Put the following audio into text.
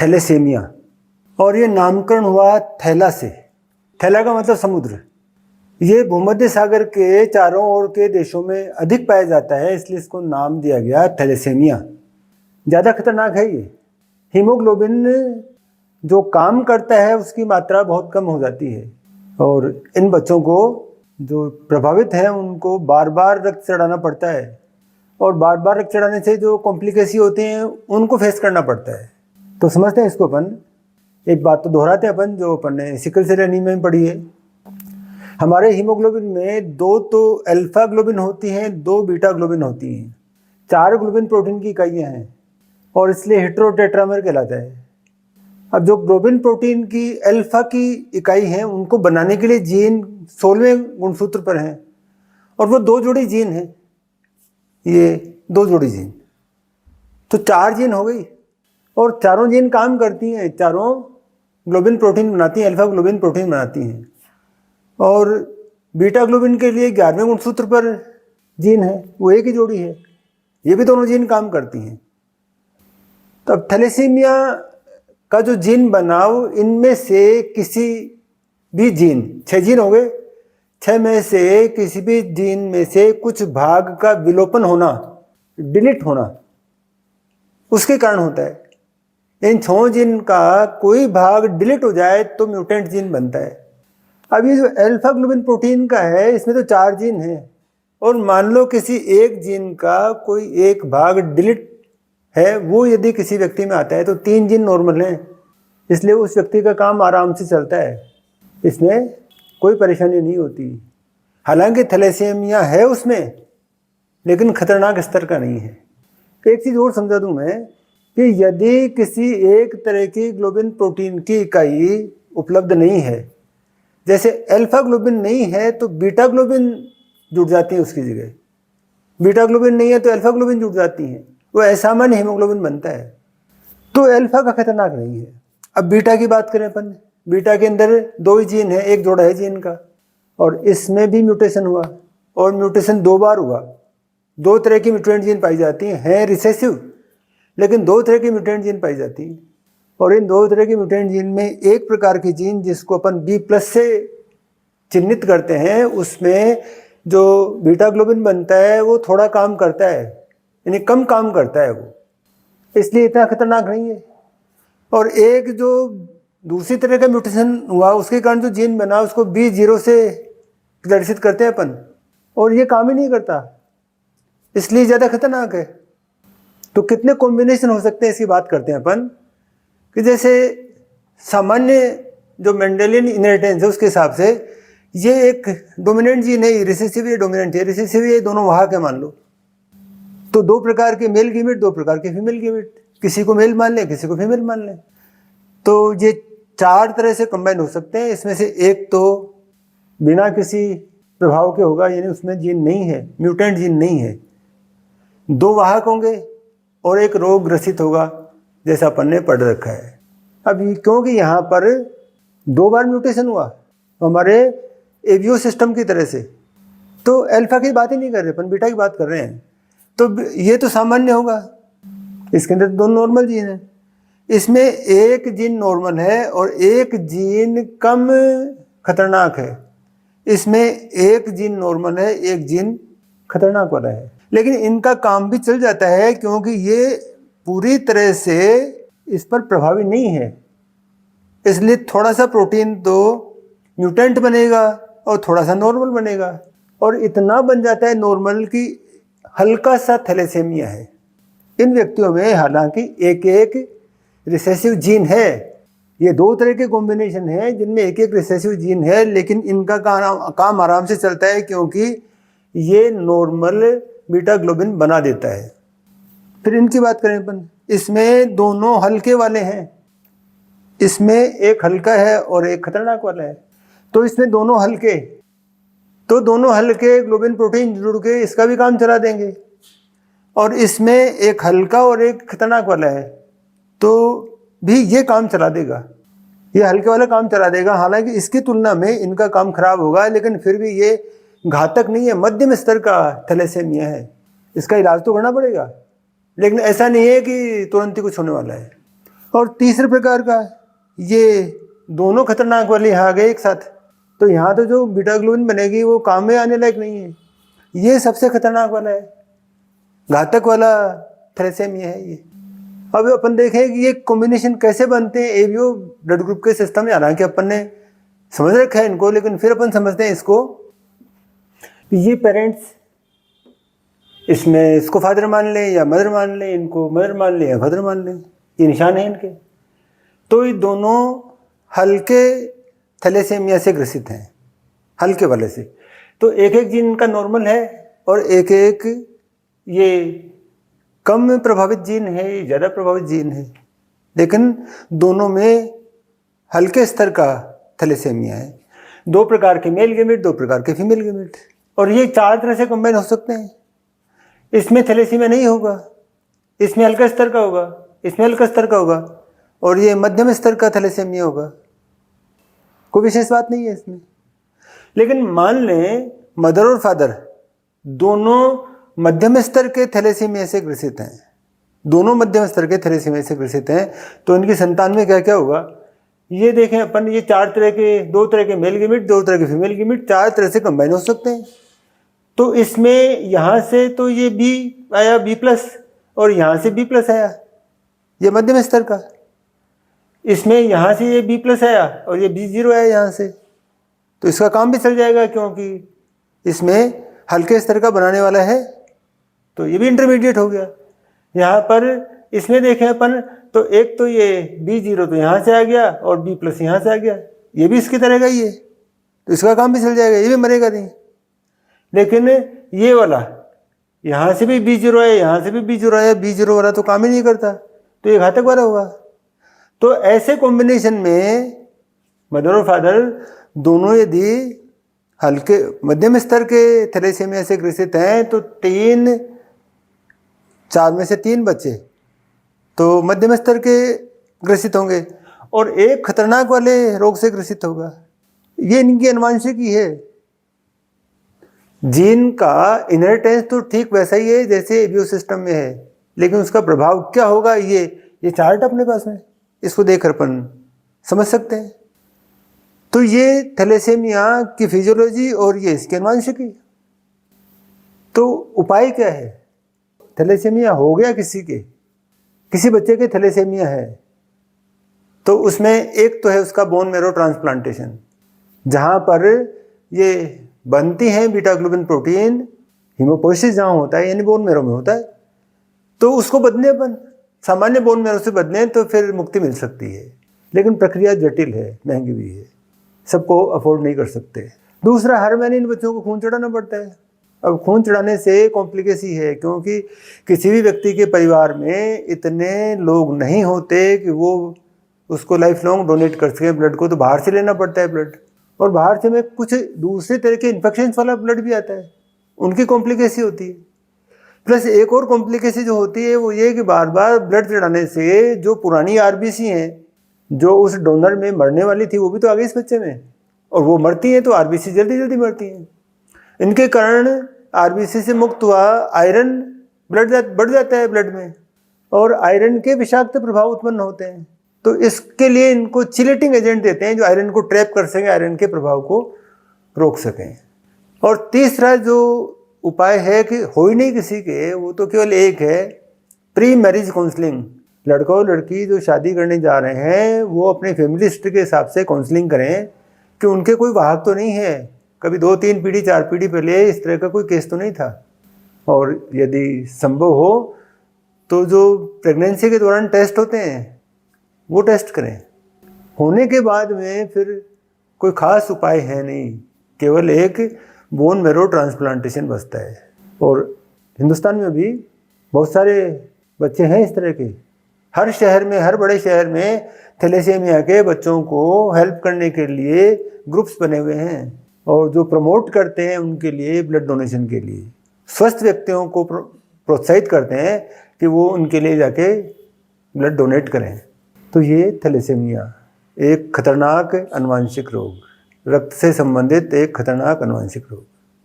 Thalassaemia, और ये नामकरण हुआ थैला से। थैला का मतलब समुद्र। ये भूमध्य सागर के चारों ओर के देशों में अधिक पाया जाता है, इसलिए इसको नाम दिया गया थैलेसेमिया। ज़्यादा खतरनाक है ये। हीमोग्लोबिन जो काम करता है उसकी मात्रा बहुत कम हो जाती है, और इन बच्चों को जो प्रभावित हैं उनको बार बार रक्त चढ़ाना पड़ता है, और बार बार रक्त चढ़ाने से जो कॉम्प्लिकेशन होते हैं उनको फेस करना पड़ता है। तो समझते हैं इसको अपन। एक बात तो दोहराते हैं अपन जो अपन ने सिकल सेल एनीमिया में पढ़ी है। हमारे हीमोग्लोबिन में 2 तो अल्फा ग्लोबिन होती हैं, 2 बीटा ग्लोबिन होती हैं, 4 ग्लोबिन प्रोटीन की इकाइयाँ हैं, और इसलिए हेटेरोटेट्रामर कहलाता है। अब जो ग्लोबिन प्रोटीन की अल्फा की इकाई हैं उनको बनाने के लिए जीन 16वें गुणसूत्र पर हैं, और वो 2 जोड़ी जीन हैं, ये 2 जोड़ी जीन, तो 4 जीन हो गई, और चारों जीन काम करती हैं, चारों ग्लोबिन प्रोटीन बनाती हैं, अल्फा ग्लोबिन प्रोटीन बनाती हैं। और बीटा ग्लोबिन के लिए 11वें गुणसूत्र पर जीन है, वो एक ही जोड़ी है, ये भी दोनों जीन काम करती हैं। तो अब थैलेसीमिया का जो जीन बनाओ, इनमें से किसी भी जीन, 6 जीन हो गए, 6 में से किसी भी जीन में से कुछ भाग का विलोपन होना, डिलीट होना, उसके कारण होता है। इन 6 जीन का कोई भाग डिलीट हो जाए तो म्यूटेंट जीन बनता है। अब ये जो अल्फा ग्लोबिन प्रोटीन का है इसमें तो 4 जीन हैं, और मान लो किसी एक जीन का कोई एक भाग डिलीट है, वो यदि किसी व्यक्ति में आता है तो 3 जीन नॉर्मल हैं, इसलिए उस व्यक्ति का काम आराम से चलता है, इसमें कोई परेशानी नहीं होती। हालांकि थैलेसेमिया है उसमें, लेकिन खतरनाक स्तर का नहीं है। एक चीज़ और समझा दूं मैं कि यदि किसी एक तरह की ग्लोबिन प्रोटीन की इकाई उपलब्ध नहीं है, जैसे अल्फा ग्लोबिन नहीं है तो बीटा ग्लोबिन जुड़ जाती है उसकी जगह, बीटा ग्लोबिन नहीं है तो अल्फा ग्लोबिन जुड़ जाती हैं, वो असामान्य हीमोग्लोबिन बनता है। तो अल्फा का खतरनाक नहीं है। अब बीटा की बात करें अपन, बीटा के अंदर 2 ही जीन है, एक जोड़ा है जीन का, और इसमें भी म्यूटेशन हुआ, और म्यूटेशन 2 बार हुआ। 2 तरह की म्यूटेंट जीन पाई जाती हैं रिसेसिव, लेकिन 2 तरह की म्यूटेंट जीन पाई जाती हैं, और इन 2 तरह की म्यूटेंट जीन में एक प्रकार की जीन जिसको अपन B+ से चिन्हित करते हैं, उसमें जो बीटा ग्लोबिन बनता है वो थोड़ा काम करता है, यानी कम काम करता है वो, इसलिए इतना खतरनाक नहीं है। और एक जो दूसरी तरह का म्यूटेशन हुआ उसके कारण जो जीन बना उसको B0 से प्रदर्शित करते हैं अपन, और ये काम ही नहीं करता, इसलिए ज़्यादा खतरनाक है। तो कितने कॉम्बिनेशन हो सकते हैं इसकी बात करते हैं अपन, कि जैसे सामान्य जो मेंडेलियन इनहेरिटेंस है उसके हिसाब से ये एक डोमिनेंट जीन है, रिसेसिव या डोमिनेंट है, रिसेसिव ये दोनों वाहक है मान लो, तो 2 प्रकार के मेल गीमेट, 2 प्रकार के फीमेल गीमेट, किसी को मेल मान लें किसी को फीमेल मान लें, तो ये 4 तरह से कंबाइन हो सकते हैं। इसमें से एक तो बिना किसी प्रभाव के होगा, यानी उसमें जीन नहीं है, म्यूटेंट जीन नहीं है, 2 वाहक होंगे और एक रोग ग्रसित होगा, जैसा अपन ने पढ़ रखा है। अब क्योंकि यहाँ पर 2 बार म्यूटेशन हुआ हमारे एवियो सिस्टम की तरह से, तो अल्फा की बात ही नहीं कर रहे अपन, बीटा की बात कर रहे हैं, तो ये तो सामान्य होगा। इसके अंदर 2 नॉर्मल जीन है, इसमें एक जीन नॉर्मल है और एक जीन कम खतरनाक है, इसमें एक जीन नॉर्मल है एक जीन खतरनाक वाला है, लेकिन इनका काम भी चल जाता है क्योंकि ये पूरी तरह से इस पर प्रभावी नहीं है, इसलिए थोड़ा सा प्रोटीन तो म्यूटेंट बनेगा और थोड़ा सा नॉर्मल बनेगा, और इतना बन जाता है नॉर्मल कि हल्का सा थैलेसेमिया है। इन व्यक्तियों में हालांकि एक एक रिसेसिव जीन है, ये 2 तरह के कॉम्बिनेशन है जिनमें एक एक रिसेसिव जीन है, लेकिन इनका काम आराम से चलता है क्योंकि ये नॉर्मल बीटा ग्लोबिन बना देता है। फिर इनकी बात करें अपन, इसमें दोनों हल्के वाले हैं, इसमें एक हल्का है और एक खतरनाक वाला है, तो इसमें दोनों हल्के, तो दोनों हल्के ग्लोबिन प्रोटीन जुड़ के इसका भी काम चला देंगे, और इसमें एक हल्का और एक खतरनाक वाला है तो भी ये काम चला देगा, ये हल्के वाला काम चला देगा। हालांकि इसकी तुलना में इनका काम खराब होगा, लेकिन फिर भी ये घातक नहीं है, मध्यम स्तर का थैलेसेमिया है, इसका इलाज तो करना पड़ेगा, लेकिन ऐसा नहीं है कि तुरंत ही कुछ होने वाला है। और तीसरे प्रकार का, ये दोनों खतरनाक वाले यहाँ आ गए एक साथ, तो यहाँ तो जो बीटा ग्लोबिन बनेगी वो काम में आने लायक नहीं है। ये सबसे खतरनाक वाला है, घातक वाला थैलेसेमिया है ये। अब अपन देखें कि ये कॉम्बिनेशन कैसे बनते हैं एबीओ ब्लड ग्रुप के सिस्टम में। हालांकि अपन ने समझ रखा है इनको, लेकिन फिर अपन समझते हैं इसको। ये पेरेंट्स, इसमें इसको फादर मान लें या मदर मान लें, इनको मदर मान लें या फादर मान लें, ये निशान है इनके। तो ये दोनों हल्के थैलेसेमिया से ग्रसित हैं, हल्के वाले से। तो एक एक जीन इनका नॉर्मल है और एक एक ये कम प्रभावित जीन है, ज़्यादा प्रभावित जीन है, लेकिन दोनों में हल्के स्तर का थैलेसेमिया है। 2 प्रकार के मेल गेमेट, 2 प्रकार के फीमेल गेमेट, और ये 4 तरह से कंबाइन हो सकते हैं। इसमें थैलेसीमिया नहीं होगा, इसमें हल्का स्तर का होगा, इसमें हल्का स्तर का होगा, और ये मध्यम स्तर का थैलेसीमिया होगा। कोई विशेष बात नहीं है इसमें। लेकिन मान लें मदर और फादर दोनों मध्यम स्तर के थैलेसीमिया से ग्रसित हैं, दोनों मध्यम स्तर के थैलेसीमिया से ग्रसित हैं, तो इनकी संतान में क्या क्या होगा ये देखें अपन। ये 4 तरह के, 2 तरह के मेल गेमेट, 2 तरह के फीमेल गेमेट, 4 तरह से कंबाइन हो सकते हैं। तो इसमें यहाँ से तो ये बी आया B+, और यहाँ से B+ आया, ये मध्यम स्तर का। इसमें यहाँ से ये B+ आया और ये B0 आया यहाँ से, तो इसका काम भी चल जाएगा क्योंकि इसमें हल्के स्तर का बनाने वाला है, तो ये भी इंटरमीडिएट हो गया। यहाँ पर इसमें देखें अपन, तो एक तो ये B0 तो यहाँ से आ गया और B+ यहाँ से आ गया, ये भी इसकी तरह का ही है, तो इसका काम भी चल जाएगा, ये भी मरेगा नहीं। लेकिन ये वाला यहाँ से भी B0 आया, यहाँ से भी B0 आया, B0 वाला तो काम ही नहीं करता, तो ये घातक वाला होगा। तो ऐसे कॉम्बिनेशन में मदर और फादर दोनों यदि हल्के मध्यम स्तर के थैलेसीमिया से ग्रसित हैं, तो 4 में से 3 बच्चे तो मध्यम स्तर के ग्रसित होंगे और एक खतरनाक वाले रोग से ग्रसित होगा। ये इनकी अनुवांशिकी है। जीन का इनहेरिटेंस तो ठीक वैसा ही है जैसे एबीओ सिस्टम में है, लेकिन उसका प्रभाव क्या होगा ये चार्ट अपने पास में, इसको देखकर अपन समझ सकते हैं। तो ये थैलेसेमिया की फिजियोलॉजी और ये इसकी अनुवांशिकी। तो उपाय क्या है? थैलेसेमिया हो गया किसी बच्चे के थैलेसेमिया है, तो उसमें एक तो है उसका बोन मैरो ट्रांसप्लांटेशन, जहाँ पर ये बनती हैं बीटा ग्लोबिन प्रोटीन, हीमोपोइसिस जहाँ होता है यानी बोन मैरो में होता है, तो उसको बदले अपन सामान्य बोन मैरो से बदलें तो फिर मुक्ति मिल सकती है। लेकिन प्रक्रिया जटिल है, महंगी भी है, सबको अफोर्ड नहीं कर सकते। दूसरा, हर महीने इन बच्चों को खून चढ़ाना पड़ता है। अब खून चढ़ाने से कॉम्प्लिकेसी है, क्योंकि किसी भी व्यक्ति के परिवार में इतने लोग नहीं होते कि वो उसको लाइफ लॉन्ग डोनेट कर सके ब्लड को, तो बाहर से लेना पड़ता है ब्लड, और बाहर से में कुछ दूसरे तरह के इन्फेक्शन वाला ब्लड भी आता है, उनकी कॉम्प्लिकेसी होती है। प्लस एक और कॉम्प्लिकेसी जो होती है वो ये कि बार बार ब्लड चढ़ाने से जो पुरानी आरबीसी हैं जो उस डोनर में मरने वाली थी वो भी तो आ गई इस बच्चे में, और वो मरती हैं तो आरबीसी जल्दी जल्दी मरती हैं। इनके कारण आरबीसी से मुक्त हुआ आयरन बढ़ जाता है ब्लड में, और आयरन के विषाक्त प्रभाव उत्पन्न होते हैं। तो इसके लिए इनको चिलेटिंग एजेंट देते हैं जो आयरन को ट्रैप कर सकें, आयरन के प्रभाव को रोक सकें। और तीसरा जो उपाय है कि हो ही नहीं किसी के, वो तो केवल एक है, प्री मैरिज काउंसलिंग। लड़का और लड़की जो शादी करने जा रहे हैं वो अपने फैमिली हिस्ट्री के हिसाब से काउंसलिंग करें कि उनके कोई वाहक तो नहीं है, कभी 2-3 पीढ़ी 4 पीढ़ी पहले इस तरह का कोई केस तो नहीं था, और यदि संभव हो तो जो प्रेगनेंसी के दौरान टेस्ट होते हैं वो टेस्ट करें। होने के बाद में फिर कोई ख़ास उपाय है नहीं, केवल एक बोन मैरो ट्रांसप्लांटेशन बचता है। और हिंदुस्तान में भी बहुत सारे बच्चे हैं इस तरह के, हर शहर में, हर बड़े शहर में थैलेसेमिया के बच्चों को हेल्प करने के लिए ग्रुप्स बने हुए हैं, और जो प्रमोट करते हैं उनके लिए ब्लड डोनेशन के लिए, स्वस्थ व्यक्तियों को प्रोत्साहित करते हैं कि वो उनके लिए जाके ब्लड डोनेट करें। तो ये थैलेसेमिया एक खतरनाक आनुवंशिक रोग, रक्त से संबंधित एक खतरनाक आनुवंशिक रोग।